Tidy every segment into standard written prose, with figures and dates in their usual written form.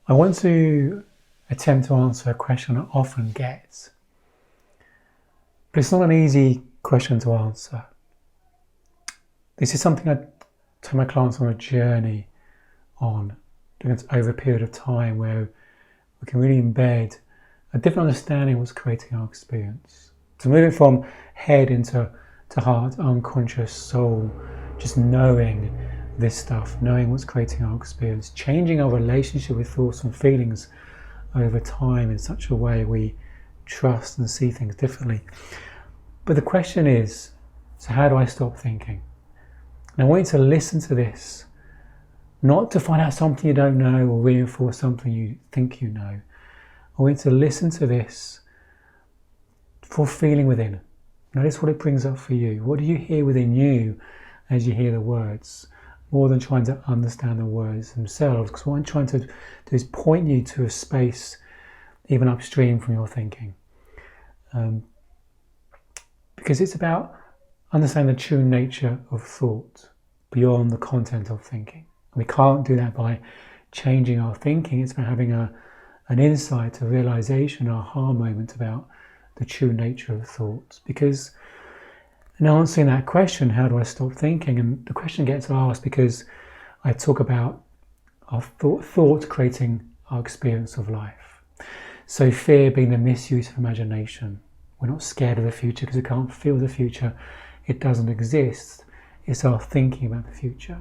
I want to attempt to answer a question I often get, but it's not an easy question to answer. This is something I take my clients on a journey on over a period of time where we can really embed a different understanding of what's creating our experience. To move it from head into heart, unconscious, soul, just knowing this stuff, knowing what's creating our experience, changing our relationship with thoughts and feelings over time in such a way we trust and see things differently. But the question is, so how do I stop thinking? And I want you to listen to this, not to find out something you don't know or reinforce something you think you know. I want you to listen to this for feeling within. Notice what it brings up for you. What do you hear within you as you hear the words? More than trying to understand the words themselves, because what I'm trying to do is point you to a space even upstream from your thinking. Because it's about understanding the true nature of thought beyond the content of thinking. We can't do that by changing our thinking. It's about having an insight, a realization, an aha moment about the true nature of thoughts. Because in answering that question, how do I stop thinking? And the question gets asked because I talk about our thought creating our experience of life. So fear being the misuse of imagination. We're not scared of the future because we can't feel the future. It doesn't exist. It's our thinking about the future.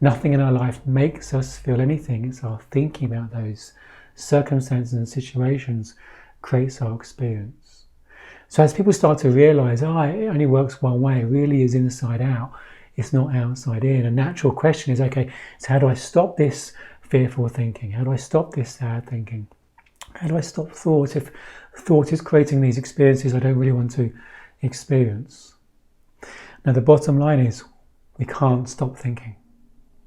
Nothing in our life makes us feel anything. It's our thinking about those circumstances and situations creates our experience. So as people start to realise, it only works one way, it really is inside out, it's not outside in. A natural question is, okay, so how do I stop this fearful thinking? How do I stop this sad thinking? How do I stop thought if thought is creating these experiences I don't really want to experience? Now the bottom line is, we can't stop thinking.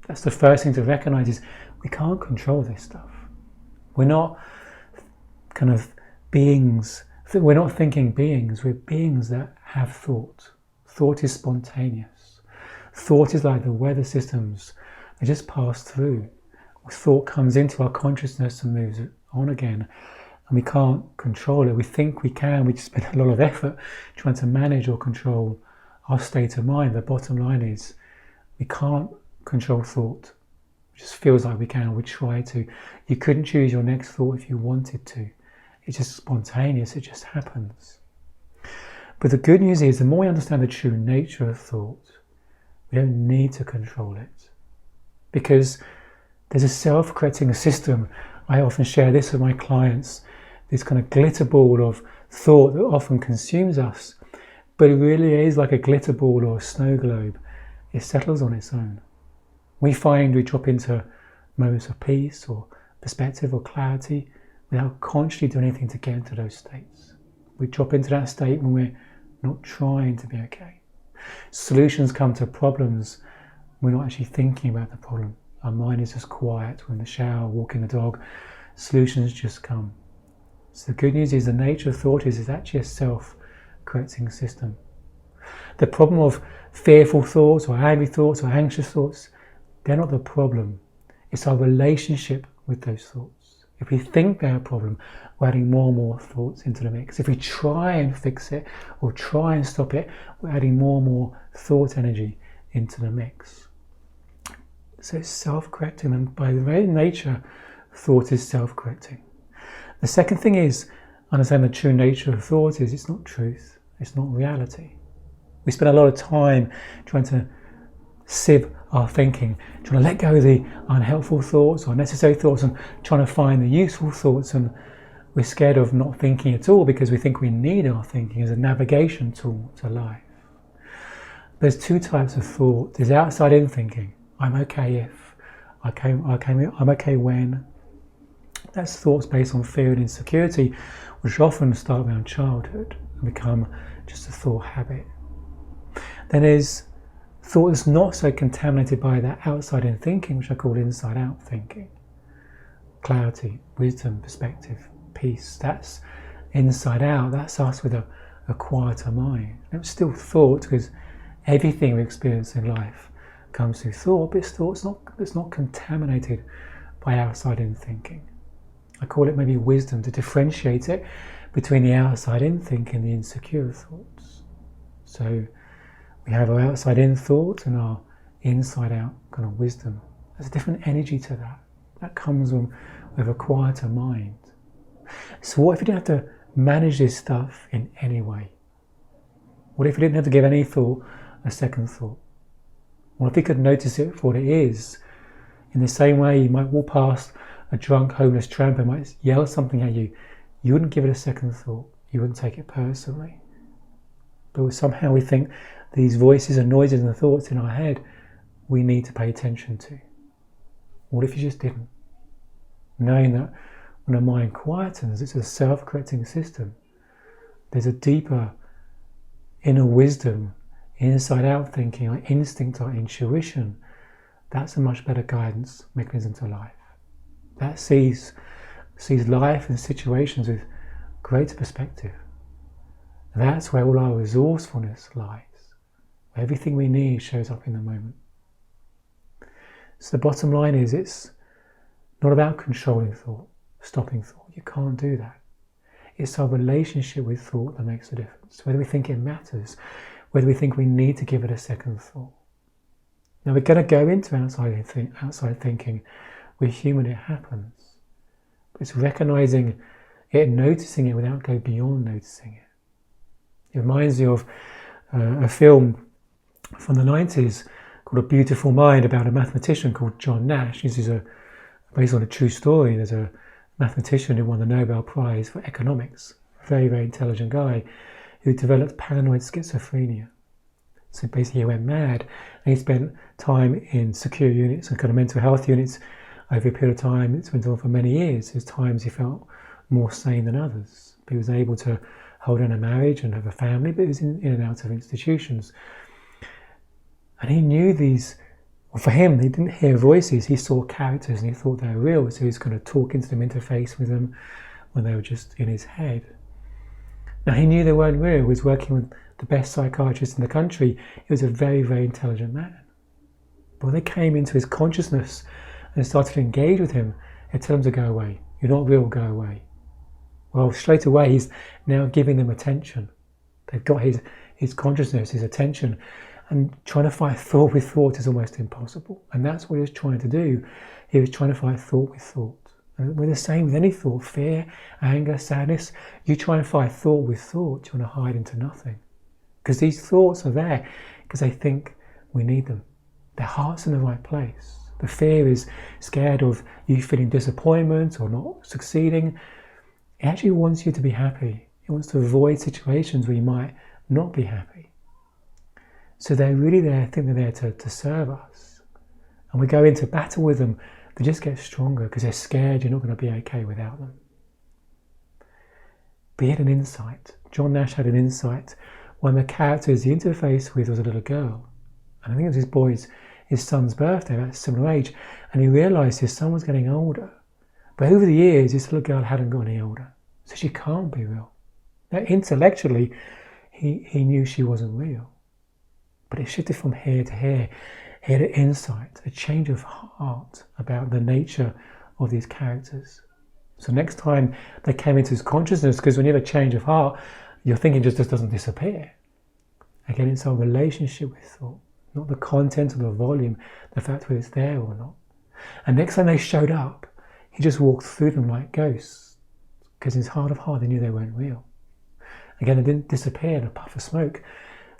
That's the first thing to recognise, is we can't control this stuff. We're not kind of beings. We're not thinking beings, we're beings that have thought. Thought is spontaneous. Thought is like the weather systems, they just pass through. Thought comes into our consciousness and moves on again, and we can't control it. We think we can, we just spend a lot of effort trying to manage or control our state of mind. The bottom line is, we can't control thought. It just feels like we can, we try to. You couldn't choose your next thought if you wanted to. It's just spontaneous, it just happens. But the good news is, the more we understand the true nature of thought, we don't need to control it. Because there's a self-correcting system. I often share this with my clients, this kind of glitter ball of thought that often consumes us. But it really is like a glitter ball or a snow globe. It settles on its own. We find we drop into moments of peace or perspective or clarity without consciously doing anything to get into those states. We drop into that state when we're not trying to be okay. Solutions come to problems, we're not actually thinking about the problem. Our mind is just quiet, we're in the shower, walking the dog, solutions just come. So the good news is, the nature of thought is actually a self-correcting system. The problem of fearful thoughts or angry thoughts or anxious thoughts, they're not the problem. It's our relationship with those thoughts. If we think they're a problem, we're adding more and more thoughts into the mix. If we try and fix it or try and stop it, we're adding more and more thought energy into the mix. So it's self-correcting, and by the very nature, thought is self-correcting. The second thing is, understand the true nature of thought is, it's not truth, it's not reality. We spend a lot of time trying to sieve our thinking, trying to let go of the unhelpful thoughts or unnecessary thoughts and trying to find the useful thoughts, and we're scared of not thinking at all because we think we need our thinking as a navigation tool to life. There's two types of thought. There's outside-in thinking. I'm okay if, I'm okay when. That's thoughts based on fear and insecurity, which often start around childhood and become just a thought habit. Then there's thought that's not so contaminated by that outside-in thinking, which I call inside-out thinking. Clarity, wisdom, perspective, peace, that's inside out. That's us with a quieter mind. It's still thought, because everything we experience in life comes through thought, but it's not contaminated by outside-in thinking. I call it maybe wisdom, to differentiate it between the outside in thinking and the insecure thoughts. So we have our outside in thoughts and our inside out kind of wisdom. There's a different energy to that. That comes with a quieter mind. So what if you didn't have to manage this stuff in any way? What if you didn't have to give any thought a second thought? What if you could notice it for what it is? In the same way you might walk past a drunk homeless tramp who might yell something at you. You wouldn't give it a second thought. You wouldn't take it personally. But somehow we think these voices and noises and thoughts in our head we need to pay attention to. What if you just didn't? Knowing that when a mind quietens, it's a self-correcting system. There's a deeper inner wisdom, inside-out thinking, our instinct, our intuition. That's a much better guidance mechanism to life. That sees life and situations with greater perspective. That's where all our resourcefulness lies. Where everything we need shows up in the moment. So the bottom line is, it's not about controlling thought, stopping thought. You can't do that. It's our relationship with thought that makes the difference. Whether we think it matters, whether we think we need to give it a second thought. Now we're going to go into outside thinking. We're human, it happens. But it's recognizing it, noticing it without going beyond noticing it. It reminds me of a film from the 90s called A Beautiful Mind, about a mathematician called John Nash. This is based on a true story. There's a mathematician who won the Nobel Prize for economics, a very, very intelligent guy who developed paranoid schizophrenia. So basically he went mad, and he spent time in secure units and kind of mental health units over a period of time. It's went on for many years. There's times he felt more sane than others. He was able to hold on a marriage and have a family, but he was in and out of institutions. And he knew these, well, for him, he didn't hear voices, he saw characters and he thought they were real, so he was kind of talking to them, interface with them when they were just in his head. Now he knew they weren't real. He was working with the best psychiatrist in the country. He was a very, very intelligent man. But when they came into his consciousness and started to engage with him, they'd tell him to go away. You're not real, go away. Well, straight away he's now giving them attention. They've got his consciousness, his attention, and trying to fight thought with thought is almost impossible. And that's what he was trying to do. He was trying to fight thought with thought. And we're the same with any thought, fear, anger, sadness. You try and fight thought with thought, you want to hide into nothing. Because these thoughts are there because they think we need them. Their heart's in the right place. The fear is scared of you feeling disappointment or not succeeding. It actually wants you to be happy. It wants to avoid situations where you might not be happy. So they're really there, I think they're there to serve us. And we go into battle with them, they just get stronger because they're scared you're not going to be okay without them. But he had an insight. John Nash had an insight. One of the characters he interfaced with was a little girl. And I think it was his son's birthday, about a similar age. And he realised his son was getting older. But over the years, this little girl hadn't got any older. So she can't be real. Now, intellectually, he knew she wasn't real. But it shifted from here to here. He had an insight, a change of heart about the nature of these characters. So next time they came into his consciousness, because when you have a change of heart, your thinking just doesn't disappear. Again, it's our relationship with thought, not the content or the volume, the fact whether it's there or not. And next time they showed up, he just walked through them like ghosts, because in his heart of heart, they knew they weren't real. Again, they didn't disappear in a puff of smoke.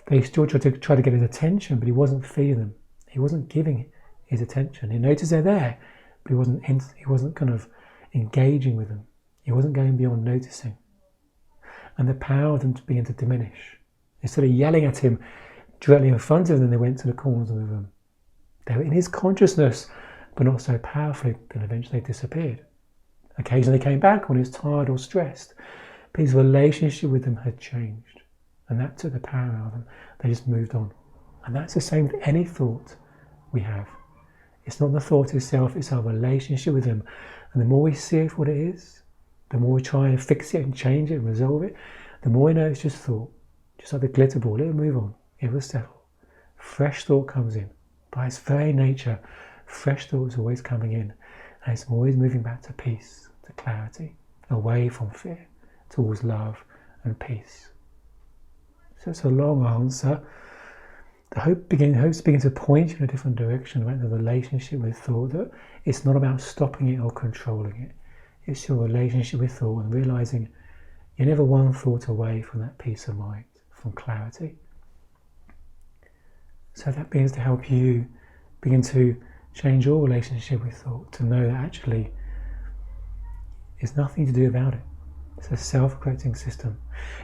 They still tried to get his attention, but he wasn't feeding them. He wasn't giving his attention. He noticed they're there, but he wasn't kind of engaging with them. He wasn't going beyond noticing. And the power of them began to diminish. Instead of yelling at him directly in front of them, they went to the corners of the room. They were in his consciousness, but not so powerfully that eventually they disappeared. Occasionally they came back when he was tired or stressed, but his relationship with them had changed. And that took the power out of them. They just moved on. And that's the same with any thought we have. It's not the thought itself, it's our relationship with them. And the more we see it for what it is, the more we try and fix it and change it and resolve it, the more we know it's just thought. Just like the glitter ball, it will move on, it will settle. Fresh thought comes in. By its very nature, fresh thought is always coming in. And it's always moving back to peace, to clarity, away from fear, towards love and peace. So it's a long answer. The hopes begin to point you in a different direction about the relationship with thought, that it's not about stopping it or controlling it. It's your relationship with thought and realizing you're never one thought away from that peace of mind, from clarity. So that begins to help you begin to change your relationship with thought, to know that actually there's nothing to do about it. It's a self-correcting system.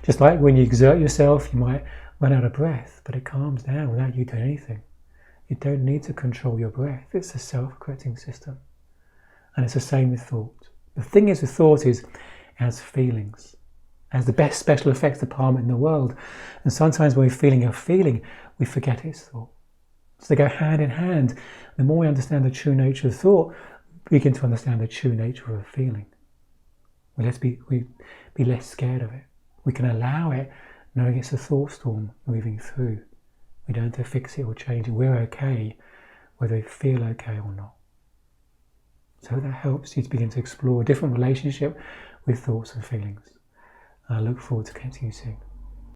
Just like when you exert yourself, you might run out of breath, but it calms down without you doing anything. You don't need to control your breath. It's a self-correcting system. And it's the same with thought. The thing is with thought is it has feelings. It has the best special effects department in the world. And sometimes when we're feeling a feeling, we forget it's thought. So they go hand in hand. The more we understand the true nature of thought, we begin to understand the true nature of a feeling. We be less scared of it. We can allow it, knowing it's a thought storm moving through. We don't have to fix it or change it. We're okay, whether we feel okay or not. So that helps you to begin to explore a different relationship with thoughts and feelings. I look forward to connecting you soon.